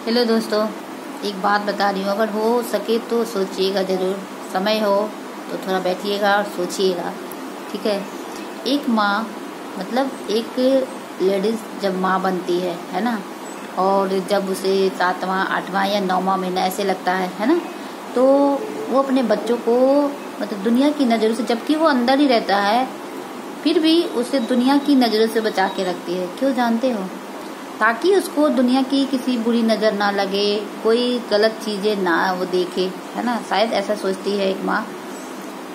Hello दोस्तों, एक बात बता रही हूँ। अगर हो सके तो सोचिएगा ज़रूर, समय हो तो थोड़ा बैठिएगा और सोचिएगा, ठीक है। एक माँ मतलब एक लेडीज़ जब माँ बनती है ना, और जब उसे 7वां 8वां या 9वां महीना ऐसे लगता है ना, तो वो अपने बच्चों को मतलब दुनिया की नज़रों से, जबकि वो अंदर ही रहता है, फिर भी उसे दुनिया की नज़रों से बचा के रखती है। क्यों जानते हो? ताकि उसको दुनिया की किसी बुरी नज़र ना लगे, कोई गलत चीज़ें ना वो देखे, है ना। शायद ऐसा सोचती है एक माँ,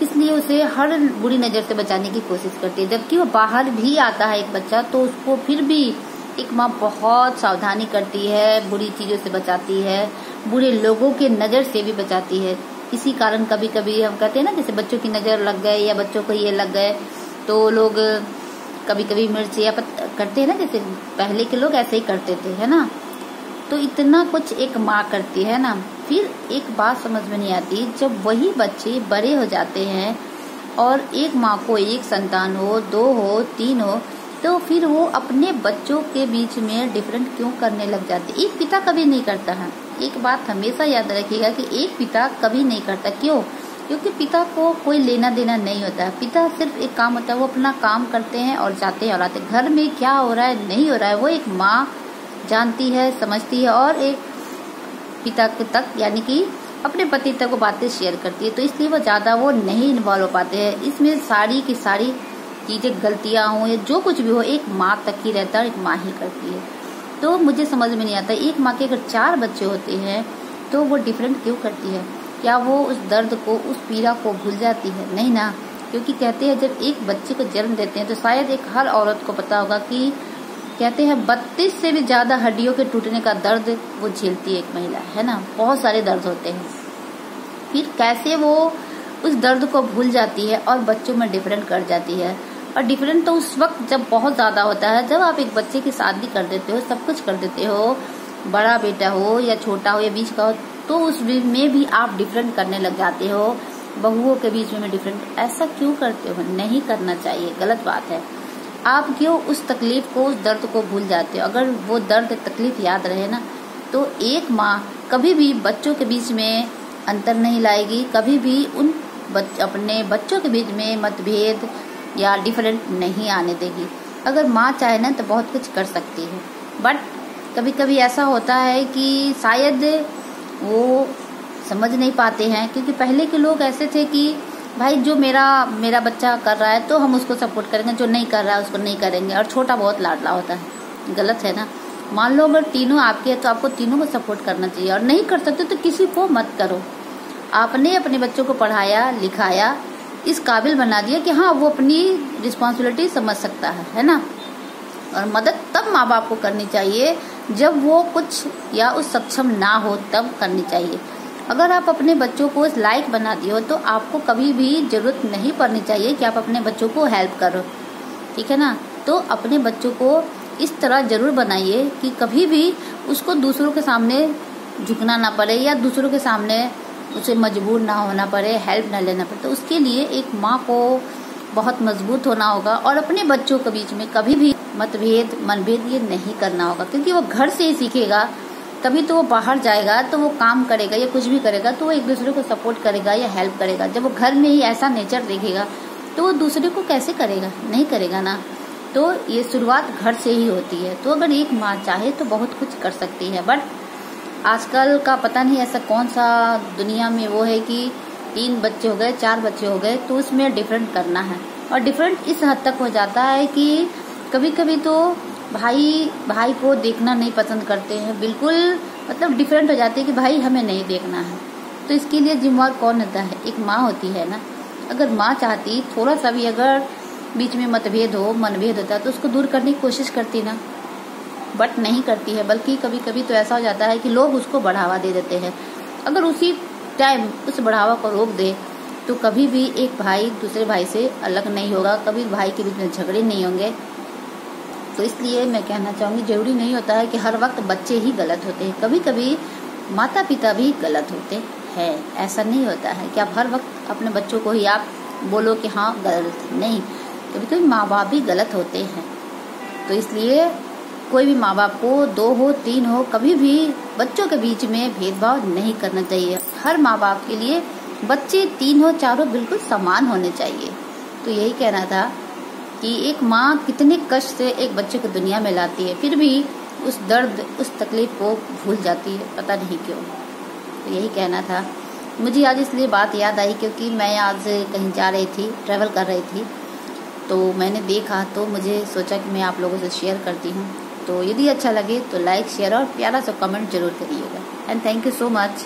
इसलिए उसे हर बुरी नज़र से बचाने की कोशिश करती है। जबकि वो बाहर भी आता है एक बच्चा, तो उसको फिर भी एक माँ बहुत सावधानी करती है, बुरी चीज़ों से बचाती है, बुरे लोगों के नज़र से भी बचाती है। इसी कारण कभी कभी हम कहते हैं ना, जैसे बच्चों की नज़र लग गए या बच्चों को ये लग गए, तो लोग कभी कभी मिर्च या करते हैं ना, जैसे पहले के लोग ऐसे ही करते थे, है ना। तो इतना कुछ एक माँ करती है ना। फिर एक बात समझ में नहीं आती, जब वही बच्चे बड़े हो जाते हैं और एक माँ को एक संतान हो, 2 हो, 3 हो, तो फिर वो अपने बच्चों के बीच में डिफरेंट क्यों करने लग जाते। एक पिता कभी नहीं करता है। एक बात हमेशा याद रखिएगा कि एक पिता कभी नहीं करता। क्यों? क्योंकि पिता को कोई लेना देना नहीं होता है। पिता सिर्फ एक काम होता है, वो अपना काम करते हैं और जाते हैं और आते हैं। घर में क्या हो रहा है नहीं हो रहा है वो एक माँ जानती है, समझती है, और एक पिता तक यानी कि अपने पति तक वो बातें शेयर करती है। तो इसलिए वो ज़्यादा वो नहीं इन्वॉल्व हो पाते हैं इसमें। सारी की सारी चीज़ें, गलतियाँ हो या जो कुछ भी हो, एक माँ तक ही रहता है, एक माँ ही करती है। तो मुझे समझ में नहीं आता, एक माँ के अगर 4 बच्चे होते हैं तो वो डिफरेंट क्यों करती है? क्या वो उस दर्द को, उस पीड़ा को भूल जाती है? नहीं ना। क्योंकि कहते हैं जब एक बच्चे को जन्म देते हैं तो शायद एक हर औरत को पता होगा कि कहते हैं 32 से भी ज़्यादा हड्डियों के टूटने का दर्द वो झेलती है एक महिला, है ना। बहुत सारे दर्द होते हैं। फिर कैसे वो उस दर्द को भूल जाती है और बच्चों में डिफरेंट कर जाती है। और डिफरेंट तो उस वक्त जब बहुत ज़्यादा होता है, जब आप एक बच्चे की शादी कर देते हो, सब कुछ कर देते हो, बड़ा बेटा हो या छोटा हो या बीच का हो, तो उस में भी आप डिफरेंट करने लग जाते हो। बहुओं के बीच में डिफरेंट ऐसा क्यों करते हो? नहीं करना चाहिए, गलत बात है। आप क्यों उस तकलीफ को, उस दर्द को भूल जाते हो? अगर वो दर्द तकलीफ याद रहे ना, तो एक माँ कभी भी बच्चों के बीच में अंतर नहीं लाएगी, कभी भी उन अपने बच्चों के बीच में मतभेद या डिफरेंट नहीं आने देगी। अगर माँ चाहे ना तो बहुत कुछ कर सकती है, बट कभी कभी ऐसा होता है कि शायद वो समझ नहीं पाते हैं। क्योंकि पहले के लोग ऐसे थे कि भाई जो मेरा बच्चा कर रहा है तो हम उसको सपोर्ट करेंगे, जो नहीं कर रहा है उसको नहीं करेंगे, और छोटा बहुत लाडला होता है। गलत है ना। मान लो अगर तीनों आपके हैं तो आपको तीनों को सपोर्ट करना चाहिए, और नहीं कर सकते तो किसी को मत करो। आपने अपने बच्चों को पढ़ाया लिखाया, इस काबिल बना दिया कि हाँ वो अपनी रिस्पॉन्सिबिलिटी समझ सकता है ना। और मदद तब माँ बाप को करनी चाहिए जब वो कुछ या उस सक्षम ना हो, तब करनी चाहिए। अगर आप अपने बच्चों को इस लायक बना दियो तो आपको कभी भी जरूरत नहीं पड़नी चाहिए कि आप अपने बच्चों को हेल्प करो, ठीक है ना। तो अपने बच्चों को इस तरह जरूर बनाइए कि कभी भी उसको दूसरों के सामने झुकना ना पड़े, या दूसरों के सामने उसे मजबूर ना होना पड़े, हेल्प ना लेना पड़े। तो उसके लिए एक माँ को बहुत मजबूत होना होगा, और अपने बच्चों के बीच में कभी भी मतभेद मनभेद ये नहीं करना होगा। क्योंकि वो घर से ही सीखेगा, तभी तो वो बाहर जाएगा, तो वो काम करेगा या कुछ भी करेगा तो वो एक दूसरे को सपोर्ट करेगा या हेल्प करेगा। जब वो घर में ही ऐसा नेचर देखेगा तो वो दूसरे को कैसे करेगा? नहीं करेगा ना। तो ये शुरुआत घर से ही होती है। तो अगर एक माँ चाहे तो बहुत कुछ कर सकती है, बट आजकल का पता नहीं ऐसा कौन सा दुनिया में वो है कि 3 बच्चे हो गए, 4 बच्चे हो गए, तो उसमें डिफरेंट करना है। और डिफरेंट इस हद तक हो जाता है कि कभी कभी तो भाई को देखना नहीं पसंद करते हैं, बिल्कुल मतलब डिफरेंट हो जाते हैं कि भाई हमें नहीं देखना है। तो इसके लिए जिम्मेवार कौन होता है? एक माँ होती है ना। अगर माँ चाहती थोड़ा सा भी अगर बीच में मतभेद हो, मनभेद होता है, तो उसको दूर करने की कोशिश करती ना, बट नहीं करती है। बल्कि कभी कभी तो ऐसा हो जाता है कि लोग उसको बढ़ावा दे देते हैं। अगर उसी टाइम उस बढ़ावा को रोक दे तो कभी भी एक भाई दूसरे भाई से अलग नहीं होगा, कभी भाई के बीच में झगड़े नहीं होंगे। तो इसलिए मैं कहना चाहूँगी, जरूरी नहीं होता है कि हर वक्त बच्चे ही गलत होते हैं, कभी कभी माता पिता भी गलत होते हैं। ऐसा नहीं होता है कि आप हर वक्त अपने बच्चों को ही आप बोलो कि हाँ गलत नहीं, कभी कभी माँ बाप भी गलत होते हैं। तो इसलिए कोई भी माँ बाप को 2 हो 3 हो, कभी भी बच्चों के बीच में भेदभाव नहीं करना चाहिए। हर माँ बाप के लिए बच्चे 3 हो 4 हो बिल्कुल समान होने चाहिए। तो यही कहना था कि एक माँ कितने कष्ट से एक बच्चे को दुनिया में लाती है, फिर भी उस दर्द उस तकलीफ को भूल जाती है, पता नहीं क्यों। तो यही कहना था। मुझे आज इसलिए बात याद आई क्योंकि मैं आज कहीं जा रही थी, ट्रैवल कर रही थी, तो मैंने देखा तो मुझे सोचा कि मैं आप लोगों से शेयर करती हूँ। तो यदि अच्छा लगे तो लाइक शेयर और प्यारा सा कमेंट जरूर करिएगा। And thank you so much.